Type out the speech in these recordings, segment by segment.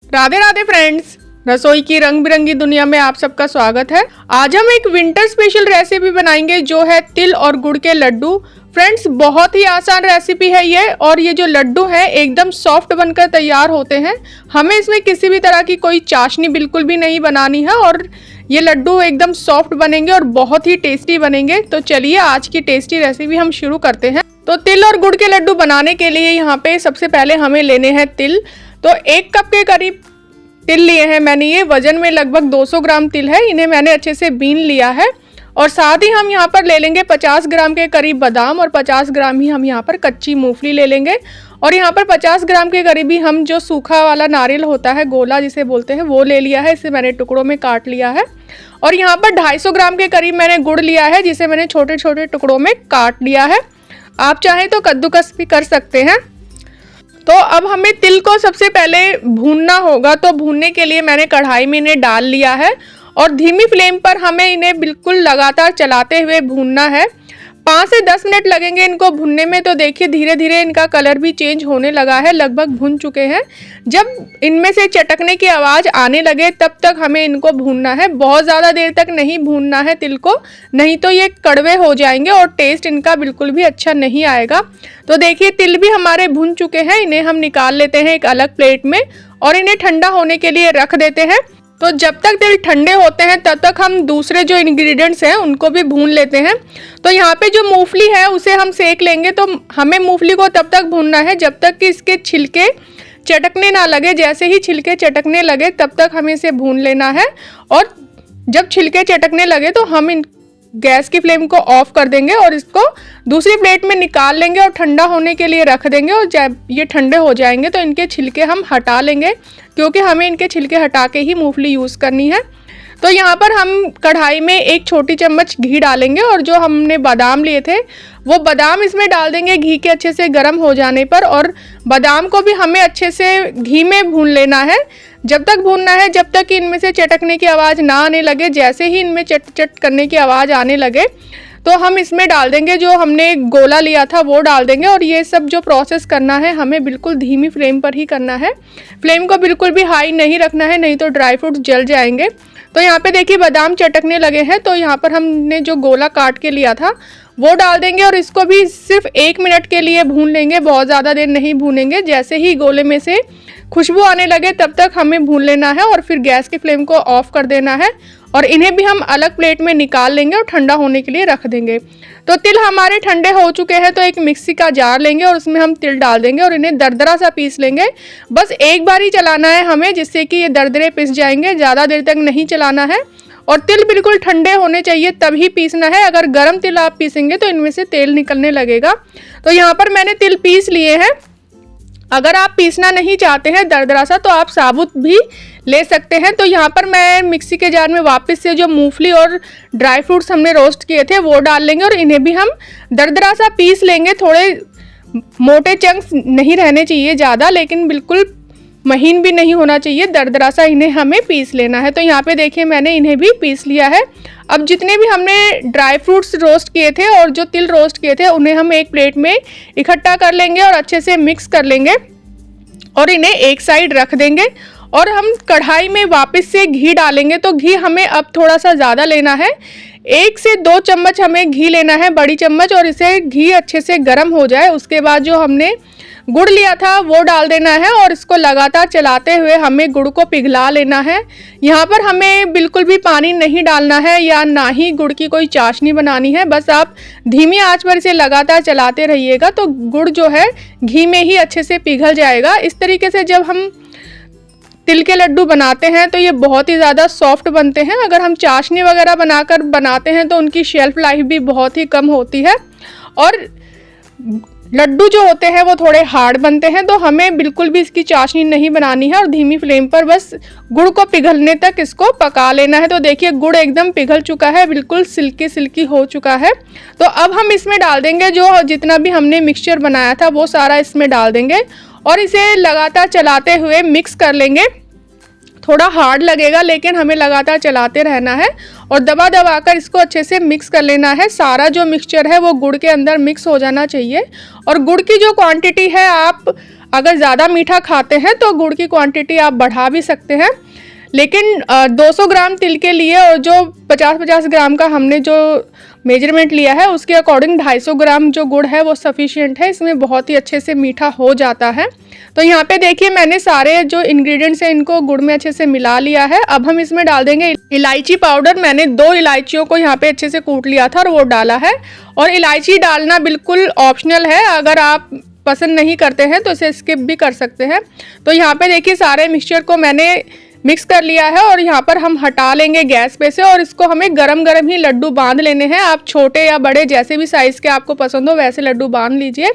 Radhe Radhe friends, रसोई की रंग बिरंगी दुनिया में आप सबका स्वागत है। आज हम एक विंटर स्पेशल रेसिपी बनाएंगे जो है तिल और गुड़ के लड्डू। फ्रेंड्स, बहुत ही आसान रेसिपी है ये, और ये जो लड्डू हैं एकदम सॉफ्ट बनकर तैयार होते हैं। हमें इसमें किसी भी तरह की कोई चाशनी बिल्कुल भी नहीं बनानी है और ये लड्डू एकदम सॉफ्ट बनेंगे और बहुत ही टेस्टी बनेंगे। तो चलिए आज की टेस्टी रेसिपी हम शुरू करते हैं। तो तिल और गुड़ के लड्डू बनाने के लिए यहाँ पे सबसे पहले हमें लेने हैं तिल। तो 1 कप के करीब तिल लिए हैं मैंने। ये वजन में लगभग 200 ग्राम तिल है। इन्हें मैंने अच्छे से बीन लिया है। और साथ ही हम यहाँ पर ले लेंगे 50 ग्राम के करीब बादाम और 50 ग्राम ही हम यहाँ पर कच्ची मूंगफली ले लेंगे। और यहाँ पर 50 ग्राम के करीब ही हम जो सूखा वाला नारियल होता है, गोला जिसे बोलते हैं, वो ले लिया है। इसे मैंने टुकड़ों में काट लिया है। और यहाँ पर 250 ग्राम के करीब मैंने गुड़ लिया है, जिसे मैंने छोटे छोटे टुकड़ों में काट लिया है। आप चाहें तो कद्दूकस भी कर सकते हैं। तो अब हमें तिल को सबसे पहले भूनना होगा। तो भूनने के लिए मैंने कढ़ाई में इन्हें डाल लिया है और धीमी फ्लेम पर हमें इन्हें बिल्कुल लगातार चलाते हुए भूनना है। 5 से 10 मिनट लगेंगे इनको भूनने में। तो देखिए धीरे धीरे इनका कलर भी चेंज होने लगा है, लगभग भून चुके हैं। जब इनमें से चटकने की आवाज़ आने लगे तब तक हमें इनको भूनना है। बहुत ज़्यादा देर तक नहीं भूनना है तिल को, नहीं तो ये कड़वे हो जाएंगे और टेस्ट इनका बिल्कुल भी अच्छा नहीं आएगा। तो देखिए तिल भी हमारे भून चुके हैं। इन्हें हम निकाल लेते हैं एक अलग प्लेट में और इन्हें ठंडा होने के लिए रख देते हैं। तो जब तक तिल ठंडे होते हैं तब तक हम दूसरे जो इंग्रेडिएंट्स हैं उनको भी भून लेते हैं। तो यहाँ पे जो मूंगफली है उसे हम सेक लेंगे। तो हमें मूंगफली को तब तक भूनना है जब तक कि इसके छिलके चटकने ना लगे। जैसे ही छिलके चटकने लगे तब तक हमें इसे भून लेना है। और जब छिलके चटकने लगे तो हम इन गैस की फ्लेम को ऑफ कर देंगे और इसको दूसरी प्लेट में निकाल लेंगे और ठंडा होने के लिए रख देंगे। और जब ये ठंडे हो जाएंगे तो इनके छिलके हम हटा लेंगे, क्योंकि हमें इनके छिलके हटा के ही मूंगफली यूज़ करनी है। तो यहाँ पर हम कढ़ाई में 1 छोटी चम्मच घी डालेंगे और जो हमने बादाम लिए थे वो बादाम इसमें डाल देंगे घी के अच्छे से गर्म हो जाने पर। और बादाम को भी हमें अच्छे से घी में भून लेना है। जब तक भूनना है जब तक कि इनमें से चटकने की आवाज़ ना आने लगे। जैसे ही इनमें चट चट करने की आवाज़ आने लगे तो हम इसमें डाल देंगे जो हमने गोला लिया था, वो डाल देंगे। और ये सब जो प्रोसेस करना है हमें बिल्कुल धीमी फ्लेम पर ही करना है। फ्लेम को बिल्कुल भी हाई नहीं रखना है, नहीं तो ड्राई फ्रूट जल जाएंगे। तो यहाँ पे देखिए बादाम चटकने लगे हैं। तो यहाँ पर हमने जो गोला काट के लिया था वो डाल देंगे और इसको भी सिर्फ 1 मिनट के लिए भून लेंगे। बहुत ज़्यादा देर नहीं भूनेंगे। जैसे ही गोले में से खुशबू आने लगे तब तक हमें भून लेना है और फिर गैस की फ्लेम को ऑफ कर देना है। और इन्हें भी हम अलग प्लेट में निकाल लेंगे और ठंडा होने के लिए रख देंगे। तो तिल हमारे ठंडे हो चुके हैं। तो एक मिक्सी का जार लेंगे और उसमें हम तिल डाल देंगे और इन्हें दरदरा सा पीस लेंगे। बस एक बार ही चलाना है हमें, जिससे कि ये दरदरे पिस जाएंगे। ज़्यादा देर तक नहीं चलाना है और तिल बिल्कुल ठंडे होने चाहिए तभी पीसना है। अगर गर्म तिल आप पीसेंगे तो इनमें से तेल निकलने लगेगा। तो यहाँ पर मैंने तिल पीस लिए हैं। अगर आप पीसना नहीं चाहते हैं दरदरा सा तो आप साबुत भी ले सकते हैं। तो यहाँ पर मैं मिक्सी के जार में वापस से जो मूंगफली और ड्राई फ्रूट्स हमने रोस्ट किए थे वो डाल लेंगे और इन्हें भी हम दरदरा सा पीस लेंगे। थोड़े मोटे चंक्स नहीं रहने चाहिए ज़्यादा, लेकिन बिल्कुल महीन भी नहीं होना चाहिए। दरदरा सा इन्हें हमें पीस लेना है। तो यहाँ पे देखिए मैंने इन्हें भी पीस लिया है। अब जितने भी हमने ड्राई फ्रूट्स रोस्ट किए थे और जो तिल रोस्ट किए थे उन्हें हम एक प्लेट में इकट्ठा कर लेंगे और अच्छे से मिक्स कर लेंगे और इन्हें एक साइड रख देंगे। और हम कढ़ाई में वापस से घी डालेंगे। तो घी हमें अब थोड़ा सा ज़्यादा लेना है। 1 से 2 चम्मच हमें घी लेना है, बड़ी चम्मच। और इसे घी अच्छे से गर्म हो जाए उसके बाद जो हमने गुड़ लिया था वो डाल देना है और इसको लगातार चलाते हुए हमें गुड़ को पिघला लेना है। यहाँ पर हमें बिल्कुल भी पानी नहीं डालना है या ना ही गुड़ की कोई चाशनी बनानी है। बस आप धीमी आंच पर इसे लगातार चलाते रहिएगा तो गुड़ जो है घी में ही अच्छे से पिघल जाएगा। इस तरीके से जब हम तिल के लड्डू बनाते हैं तो ये बहुत ही ज़्यादा सॉफ्ट बनते हैं। अगर हम चाशनी वगैरह बनाकर बनाते हैं तो उनकी शेल्फ लाइफ भी बहुत ही कम होती है और लड्डू जो होते हैं वो थोड़े हार्ड बनते हैं। तो हमें बिल्कुल भी इसकी चाशनी नहीं बनानी है और धीमी फ्लेम पर बस गुड़ को पिघलने तक इसको पका लेना है। तो देखिए गुड़ एकदम पिघल चुका है, बिल्कुल सिल्की सिल्की हो चुका है। तो अब हम इसमें डाल देंगे जो जितना भी हमने मिक्सचर बनाया था वो सारा इसमें डाल देंगे और इसे लगातार चलाते हुए मिक्स कर लेंगे। थोड़ा हार्ड लगेगा लेकिन हमें लगातार चलाते रहना है और दबा दबा कर इसको अच्छे से मिक्स कर लेना है। सारा जो मिक्सचर है वो गुड़ के अंदर मिक्स हो जाना चाहिए। और गुड़ की जो क्वांटिटी है आप अगर ज़्यादा मीठा खाते हैं तो गुड़ की क्वांटिटी आप बढ़ा भी सकते हैं, लेकिन 200 ग्राम तिल के लिए और जो 50-50 ग्राम का हमने जो मेजरमेंट लिया है उसके अकॉर्डिंग 250 ग्राम जो गुड़ है वो सफिशिएंट है। इसमें बहुत ही अच्छे से मीठा हो जाता है। तो यहाँ पे देखिए मैंने सारे जो इंग्रेडिएंट्स हैं इनको गुड़ में अच्छे से मिला लिया है। अब हम इसमें डाल देंगे इलायची पाउडर। मैंने 2 इलायचियों को यहाँ पे अच्छे से कूट लिया था और वो डाला है। और इलायची डालना बिल्कुल ऑप्शनल है, अगर आप पसंद नहीं करते हैं तो इसे स्किप भी कर सकते हैं। तो यहाँ पे देखिए सारे मिक्सचर को मैंने मिक्स कर लिया है और यहाँ पर हम हटा लेंगे गैस पे से और इसको हमें गरम गरम ही लड्डू बांध लेने हैं। आप छोटे या बड़े जैसे भी साइज़ के आपको पसंद हो वैसे लड्डू बांध लीजिए।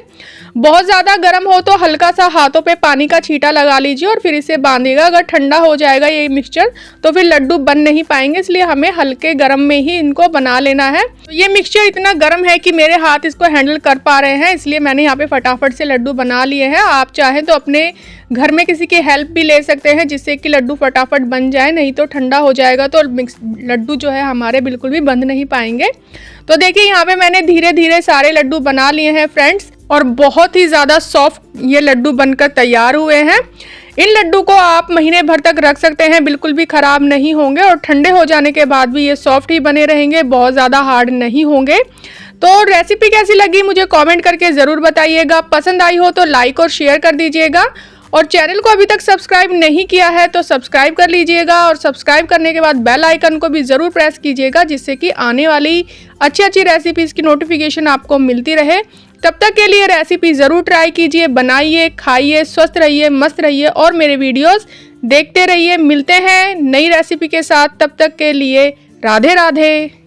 बहुत ज़्यादा गर्म हो तो हल्का सा हाथों पे पानी का छींटा लगा लीजिए और फिर इसे बांधिएगा। अगर ठंडा हो जाएगा ये मिक्सचर तो फिर लड्डू बन नहीं पाएंगे, इसलिए हमें हल्के गर्म में ही इनको बना लेना है। तो ये मिक्सचर इतना गर्म है कि मेरे हाथ इसको हैंडल कर पा रहे हैं, इसलिए मैंने यहाँ पे फटाफट से लड्डू बना लिए हैं। आप चाहें तो अपने घर में किसी की हेल्प भी ले सकते हैं जिससे कि लड्डू फटाफट बन जाए, नहीं तो ठंडा हो जाएगा तो लड्डू जो है हमारे बिल्कुल भी बंध नहीं पाएंगे। तो देखिए यहाँ पे मैंने धीरे धीरे सारे लड्डू बना लिए हैं फ्रेंड्स, और बहुत ही ज़्यादा सॉफ्ट ये लड्डू बनकर तैयार हुए हैं। इन लड्डू को आप महीने भर तक रख सकते हैं, बिल्कुल भी ख़राब नहीं होंगे और ठंडे हो जाने के बाद भी ये सॉफ्ट ही बने रहेंगे, बहुत ज़्यादा हार्ड नहीं होंगे। तो रेसिपी कैसी लगी मुझे कमेंट करके ज़रूर बताइएगा। पसंद आई हो तो लाइक और शेयर कर दीजिएगा, और चैनल को अभी तक सब्सक्राइब नहीं किया है तो सब्सक्राइब कर लीजिएगा, और सब्सक्राइब करने के बाद बेल आइकन को भी ज़रूर प्रेस कीजिएगा जिससे कि आने वाली अच्छी रेसिपीज़ की नोटिफिकेशन आपको मिलती रहे। तब तक के लिए रेसिपी ज़रूर ट्राई कीजिए, बनाइए, खाइए, स्वस्थ रहिए, मस्त रहिए और मेरे वीडियोस देखते रहिए। मिलते हैं नई रेसिपी के साथ, तब तक के लिए राधे राधे।